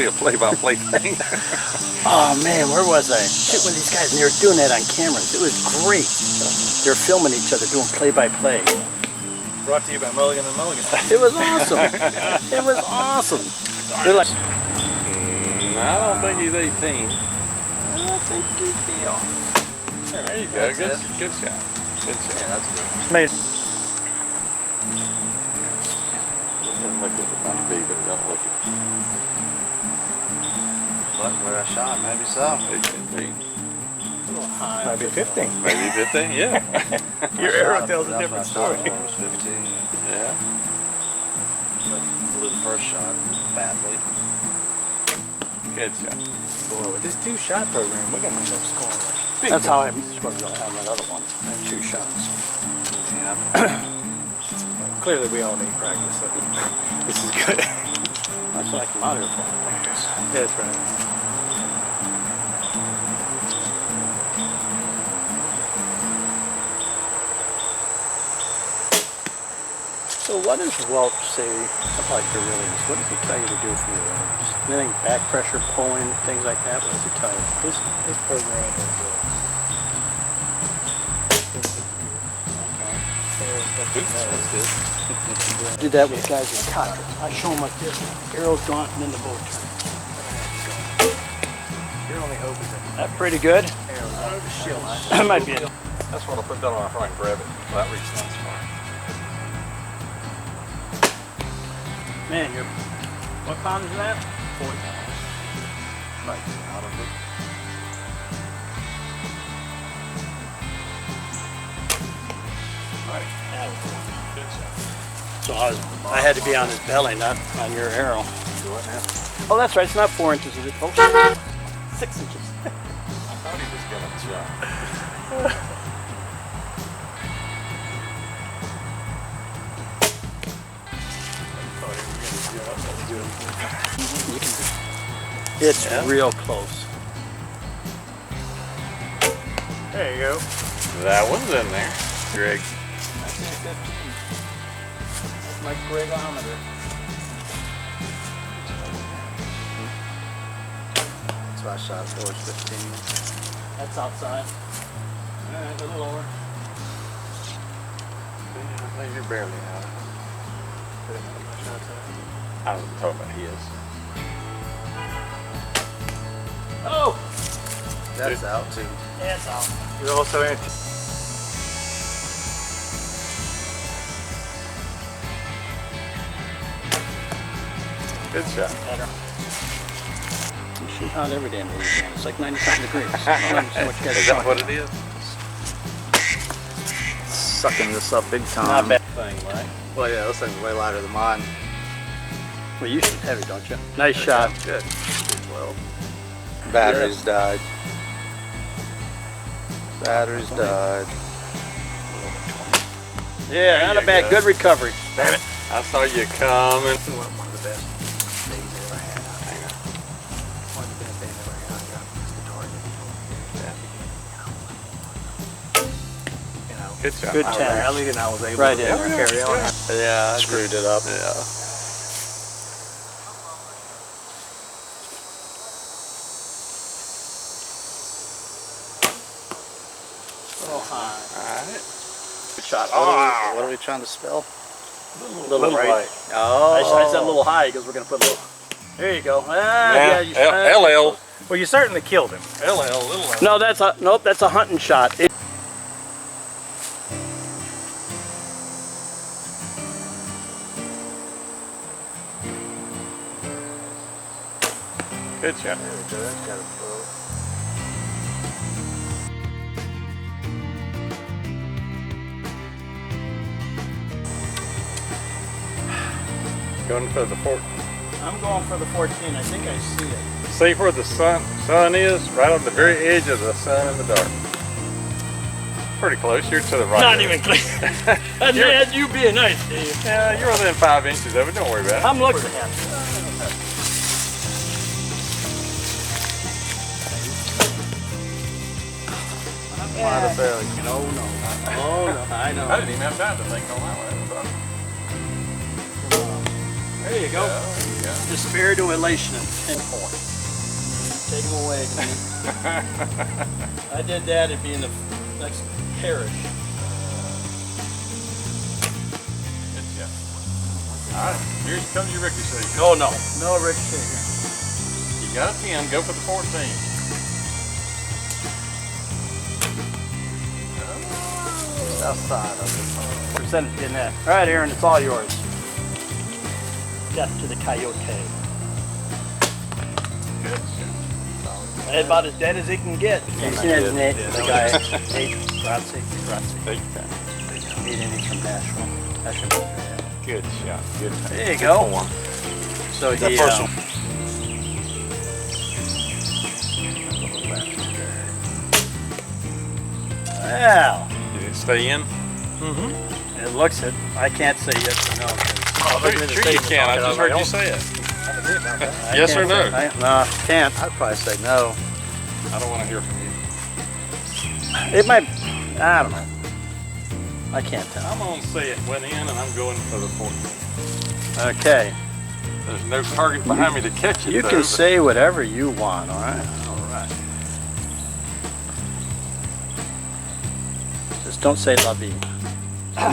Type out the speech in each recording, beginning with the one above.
be a play-by-play thing. Oh man, where was I? Shit, with these guys, and they were doing that on cameras. It was great. They're filming each other, doing play-by-play. Brought to you by Mulligan & Mulligan. It was awesome. It was awesome. They're like, I don't think he's 18. I think he'd be off. There you go. Good shot. Good shot. Yeah, that's good. Made. Doesn't look like it might be, but it don't look it. But where I shot, maybe so. It could be. Maybe 15. Maybe 15, yeah. Your arrow tells a different story. 15. Yeah. But blew the first shot badly. Good shot. Boy, with this 2-shot program, we're going to end up scoring like big. That's how I scored on that other one. I had 2 shots. Yeah. Clearly, we all need practice. So this is good. That's what I come out here for. Practice. Yeah, that's right. So what does Welch say about your release? What does he tell you to do for your release? Anything back pressure, pulling, things like that? What does he tell you? This program is I did that with guys in cockers. I show them like this. Arrow's gone and then the bow turn. Your only hope is That pretty good? arrows out of the shield. That might be it. That's what I put down on my front and grab it. Well, that reaches nice far. Man, you're, what pound is that? 40 pounds. Right out of it. Right. Good shot. So I had to be on his belly, not on your arrow. Oh, that's right. It's not 4 inches, is it? Oh, 6 inches. I thought he was going to jump. It's real close. There you go. That one's in there. Greg. That's my Gregometer. That's why I shot towards 15. That's outside. Alright, a little lower. I think you're barely out. I was talking about his. Oh! That's out too. Yeah, it's out. You're also in. Good shot. Better. You shoot out every day in Louisiana. It's like 90-something degrees. So much Is that what it is? Sucking this up big time. Not bad. Thing, right? Well, yeah, this thing's way lighter than mine. Well, you shoot heavy, don't you? Nice shot. Good. Well, batteries died. Batteries died. Yeah, not a bad. Good recovery. Damn it. I saw you coming. One of the best days I ever had. One of the best days I ever had. I got the target. You know, Good shot. Good I test. rallied and I was able Right to in. carry on. Yeah. I Screwed did. it up. Yeah. Alright. Good shot. What are we trying to spell? Little right. Oh. I said a little high because we're going to put a little. There you go. Yeah, you LL. Well, you certainly killed him. LL, little L. No, that's a hunting shot. Good shot. There we go. That's got a bow. Going for the 14. I'm going for the 14. I think I see it. See where the sun is? Right on the very edge of the sun in the dark. Pretty close. You're to the right. Not even clear. That's you being nice, Dave. Yeah, you're within 5 inches of it. Don't worry about it. I'm looking. Might have failed. No. Oh, no. I know. I didn't even have time to think on that one. There There you go. There you go. Despair to elation at 10 points. Take them away. I did that, it'd be in the next parish. Good shot. All right, here comes your ricochet. Oh no, no ricochet here. You got a 10, go for the 14. Outside of it. Percentage in that. All right, Aaron, it's all yours. Death to the coyote. Good shot. About as dead as he can get. You see that, Nate? The guy, Nate Grazie. Take your time. 8 innings from Nashville. That should be good. Good shot. Good. There you go. So That he, first one. well, Did it stay in? it looks it. I can't say yes or no. 'Cause Sure you can. I just heard you say it. I Yes or can't no? say- no, can't. I'd probably say no. I don't want to hear from you. It might, I don't know. I can't tell. I'm going to say it went in and I'm going for the 14. Okay. There's no target behind me to catch it. You though, can but- say whatever you want, all right? All right. Just don't say la vie.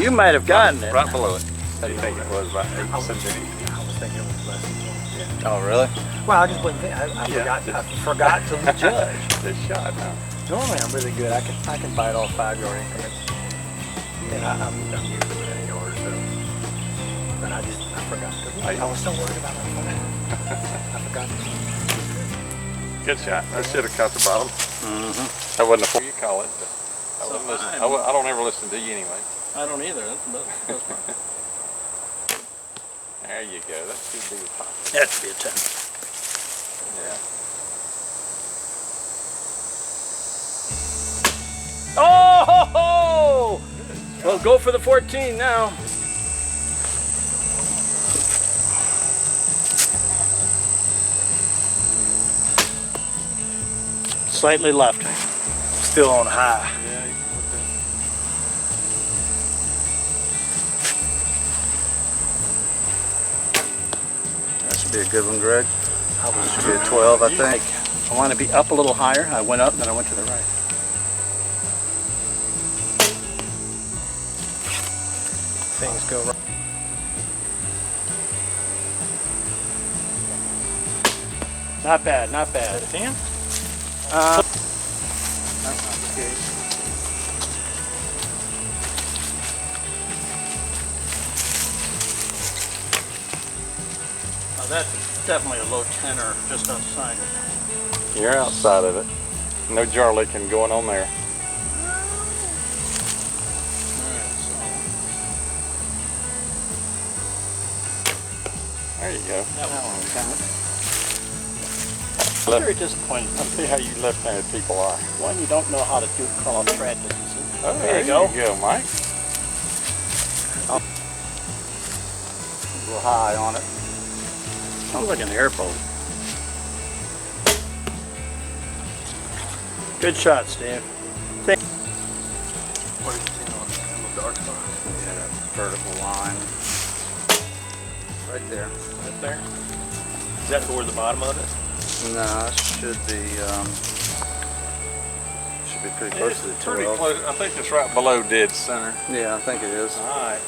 You might have gotten it. Right below it. How do you think it was? About 8 centimeters. I was thinking it was less than 12. Oh, really? Well, I just wasn't thinking. I forgot to judge. The shot, huh? Normally, I'm really good. I can bite off 5-yard increments, and I'm used to it any yard. So, but I forgot to. I was so worried about my phone. I forgot to. Good shot. I should have caught the bottom. Mm-hmm. I wasn't a fool, you call it. But I, So wouldn't listen. I'm- I don't ever listen to you anyway. I don't either. That's fine. There you go. That should be the top. That should be a 10. Yeah. Oh! Ho, ho! Well, go for the 14 now. Slightly left. Still on high. Yeah, you can put that. That should be a good one, Greg. I was Should be a 12, I You think. I want to be up a little higher. I went up and then I went to the right. Things go right. Not bad, not bad. 10? That's not the case. Now that's definitely a low 10 or just outside it. You're outside of it. No jar licking going on there. There you go. That one count. Left- Very disappointed. I see how you left-handed people are. One, you don't know how to do cross practices. Oh, There you go. You go, Mike. A little high on it. Sounds like an airboat. Good shot, Steve. What did you see on the dark spot? Yeah, that vertical line. Right there. Right there. Is that toward the bottom of it? No, it should be pretty close to the 12. Pretty close. I think it's right below dead center. Yeah, I think it is. All right.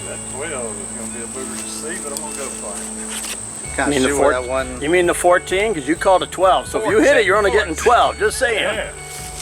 That 12 is going to be a booger to see, but I'm going to go for it. Kind You of mean see the where four- that one. You mean the 14? Because you called it 12. So if you hit it, you're only getting 12. Just saying. Yeah.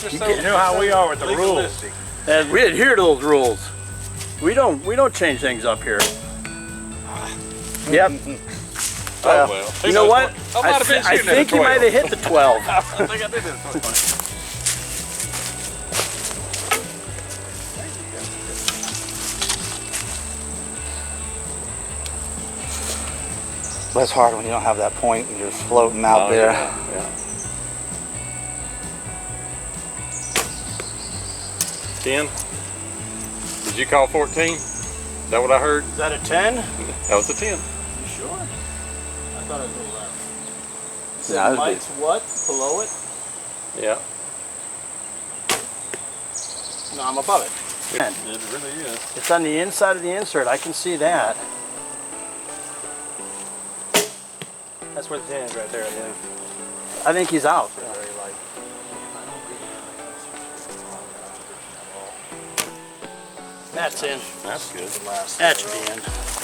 Just so You know how we are with the rules. legalistic. And we adhere to those rules. We don't change things up here. Yep. Oh, well. Who You know knows what? I might have been I shooting at a think you 12. might have hit the 12. I think I did hit a 12. That's hard when you don't have that point and you're floating out there. Yeah. 10. Did you call 14? Is that what I heard? Is that a 10? That was a 10. You sure? I thought it was a little left. Yeah, that'd be- Mike's what? Below it? Yeah. No, I'm above it. It really is. It's on the inside of the insert. I can see that. That's where the 10 is right there, I think. I think he's out. Very light. That's in. That's good. That should be in.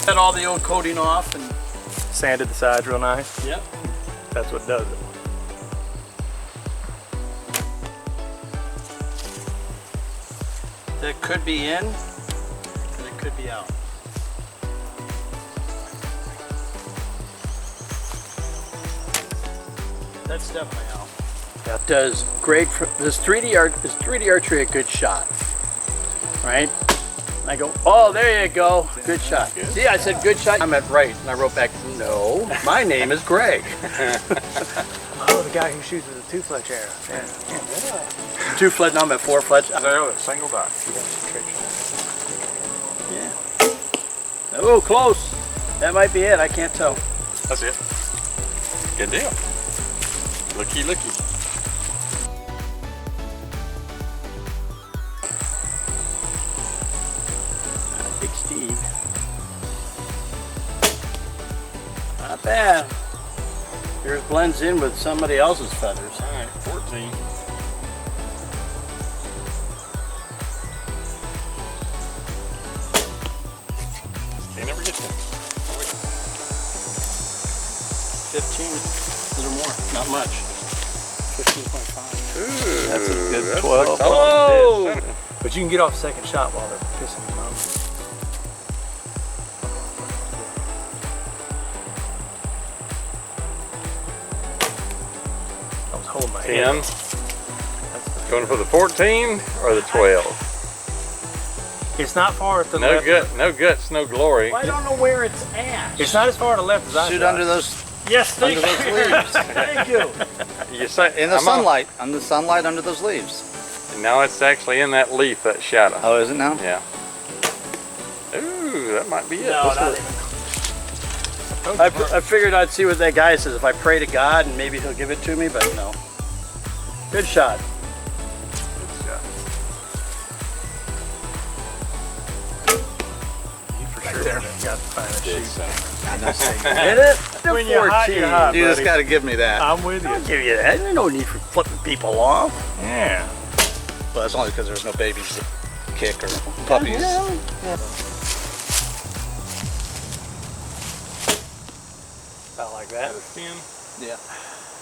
Got all the old coating off and. Sanded the sides real nice. Yep. That's what does it. That could be in, and it could be out. That's definitely out. That does Greg. Does 3D archery a good shot? Right? And I go, oh, there you go. Good shot. See, I said good shot. I'm at right, and I wrote back, no, my name is Greg. Oh, the guy who shoots with a 2-fletch arrow. Yeah. 2 fletch, now I'm at 4 fletch. There, that single dot. Yeah. Oh, close. That might be it. I can't tell. That's it. Good deal. Looky, looky. Big Steve. Not bad. Yours blends in with somebody else's feathers. All right, 14. Can't never get them. 15, a little more, not much. 15.5. Ooh, That's a good that's 12. like Oh! solid. But you can get off second shot while they're pissing them out. I was holding my 10. hand. Going for the 14 or the 12? It's not far to the No left. gut, no guts, no glory. I don't know where it's at. It's not as far to the left as I Shoot shot. under those, Yes, thank under those leaves. Thank you. You say In the I'm sunlight, under the sunlight, under those leaves. No, it's actually in that leaf, that shadow. Oh, is it now? Yeah. Ooh, that might be it. No, Let's not look. even. I figured I'd see what that guy says. If I pray to God and maybe he'll give it to me, but no. Good shot. Good shot. You for sure got to find a Dead shoot. center. Hit it. The When you're hot, 14. you're hot. You just buddy. got to give me that. I'm with you. I'll give you that. There's no need for flipping people off. Yeah. Well, that's only because there's no babies to kick or puppies. About like that. That is 10. Yeah.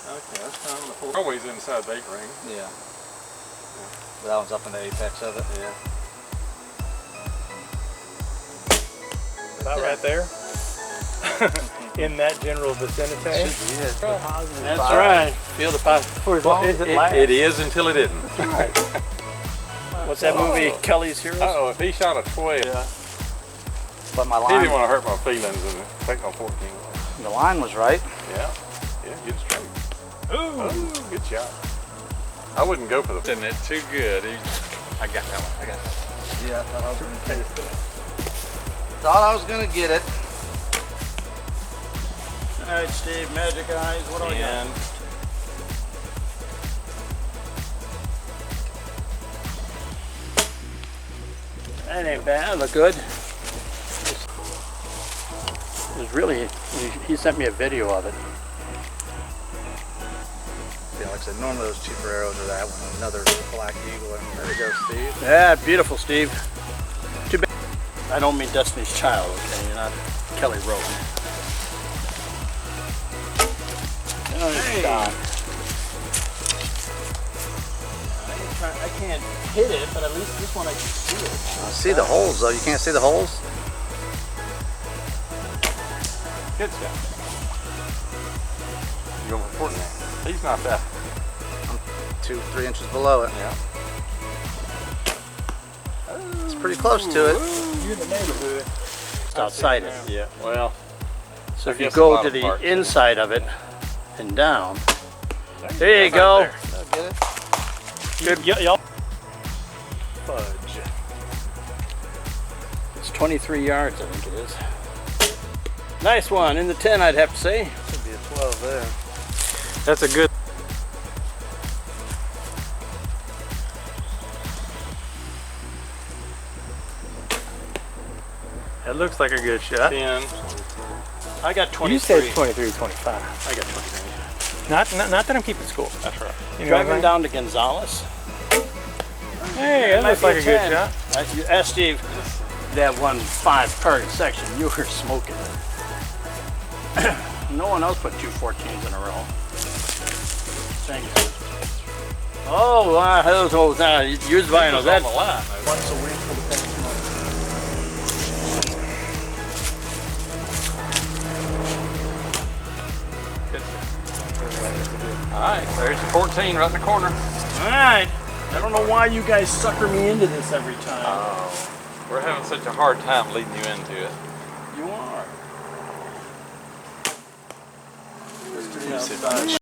Okay, that's time the 4. Always inside the 8 ring. Yeah. But that one's up in the apex of it. Yeah. About right there. In that general vicinity. Should be it. That's right. Feel the positive. For as long as it lasts. It is until it isn't. What's that movie, Kelly's Heroes? Uh-oh, if he shot a 12, But my he didn't line, want to hurt my feelings and take my 14 away. the line was right. Yeah, yeah, get straight. Ooh, good shot. I wouldn't go for the. Isn't it too good? I got that one. I got that. Yeah. Thought I was gonna get it. All right, Steve, magic eyes. What do I got? And That ain't bad. Look good. It was really. He sent me a video of it. Yeah, like I said, normally those cheaper arrows are that one. Another black eagle. And there you go, Steve. Yeah, beautiful, Steve. Too bad. I don't mean Destiny's Child. Okay, you're not Kelly Rowland. Nice shot. I can't hit it, but at least this one I can see it. I see the holes though. You can't see the holes. good shot. You going for 14 now? He's not that. 2-3 inches below it. Yeah. It's pretty close to it. You're in the neighborhood. It's outside it. Yeah. Well. So if I you guess a go lot to of the parts, yeah. inside of it and down, there you go. Right Get it? Good. Y'all. Fudge. It's 23 yards, I think it is. Nice one. In the 10, I'd have to say. Should be a 12 there. That's a good. That looks like a good shot. 10. I got 23. You said 23, 25. I got 23. Not that I'm keeping score. That's right. You know what I'm Driving down to Gonzales. Hey, that looks like a good shot. You asked Steve, that 1-5 card section, you were smoking it. No one else put 2 14s in a row. Thank you. Oh, wow, use vinyl. That, On the line. once a week for the past month. All right, there's the 14 right in the corner. All right. I don't know why you guys sucker me into this every time. Oh, we're having such a hard time leading you into it. You are. Let's do